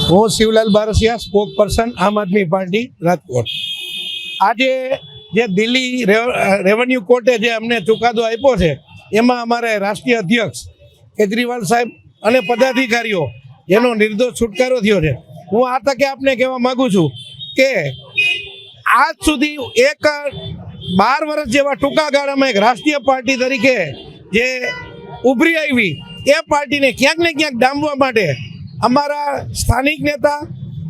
હું Shivlal Barasiya, spoke person આમ આદમી party Rajkot. આજે જે દિલ્હી રેવન્યુ કોર્ટે જે અમને ચુકાદો આપ્યો છે એમાં અમારે રાષ્ટ્રીય અધ્યક્ષ કેજરીવાલ સાહેબ અને પદાધિકારીઓ જેનો નિર્દોષ છુટકારો થયો છે। હું આ તકે આપને કહેવા માગું છું કે આજ સુધી 12 વર્ષ જેવા ટૂંકા ગાળામાં એક રાષ્ટ્રીય પાર્ટી તરીકે જે ઉભરી આવી એ પાર્ટીને ક્યાંક ને ક્યાંક ડામવા માટે અમારા સ્થાનિક નેતા,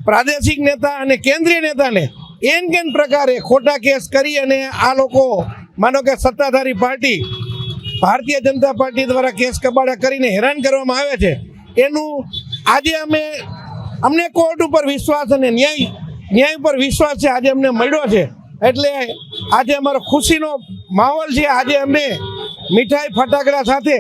પ્રાદેશિક નેતા અને કેન્દ્રીય નેતાને એન કેન પ્રકારે ખોટા કેસ કરી અને આ લોકો માનો કે સત્તાધારી પાર્ટી ભારતીય જનતા પાર્ટી દ્વારા કેસ કબાડા કરીને હેરાન કરવામાં આવે છે। એનું આજે અમને કોર્ટ ઉપર વિશ્વાસ અને ન્યાય ઉપર વિશ્વાસ છે, આજે અમને મળ્યો છે, એટલે આજે અમારો ખુશીનો માહોલ છે। આજે અમે મીઠાઈ ફટાકડા સાથે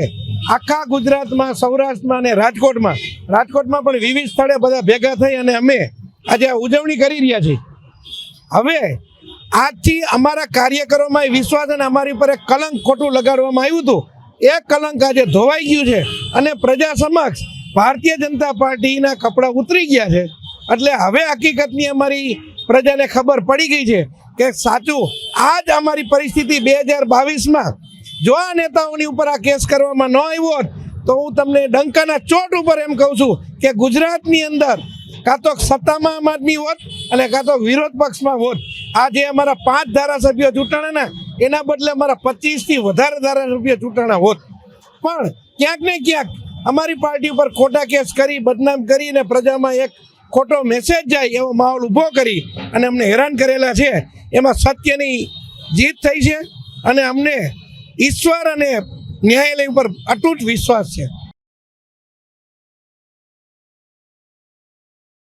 આખા ગુજરાતમાં, સૌરાષ્ટ્રમાં અને રાજકોટમાં પણ વિવિધ સ્થળે બધા ભેગા થઈ અને અમે આજે ઉજવણી કરી રહ્યા છીએ। હવે આજથી અમારા કાર્યકરોમાં વિશ્વાસ અને અમારી પર એક કલંક ખોટું લગાડવામાં આવ્યું હતું, એ કલંક આજે ધોવાઈ ગયું છે અને પ્રજા સમક્ષ ભારતીય જનતા પાર્ટીના કપડાં ઉતરી ગયા છે। એટલે હવે હકીકતની અમારી પ્રજાને ખબર પડી ગઈ છે કે સાચું આ જ અમારી પરિસ્થિતિ 2022માં જો આ નેતાઓની ઉપર આ કેસ કરવામાં ન આવ્યો હોત તો હું તમને ડંકાના ચોટ ઉપર એમ કહું છું કે ગુજરાતની અંદર કાં તો સત્તામાં આમ આદમી હોત અને કાં તો વિરોધ પક્ષમાં હોત। આ જે અમારા 5 ધારાસભ્યો ચૂંટાણાના એના બદલે અમારા 25થી વધારે ધારાસભ્યો ચૂંટાણા હોત, પણ ક્યાંક ને ક્યાંક અમારી પાર્ટી ઉપર ખોટા કેસ કરી, બદનામ કરી અને પ્રજામાં એક ખોટો મેસેજ જાય એવો માહોલ ઊભો કરી અને અમને હેરાન કરેલા છે। એમાં સત્યની જીત થઈ છે અને અમને ઈશ્વર અને ન્યાયાલય ઉપર અતૂટ વિશ્વાસ છે।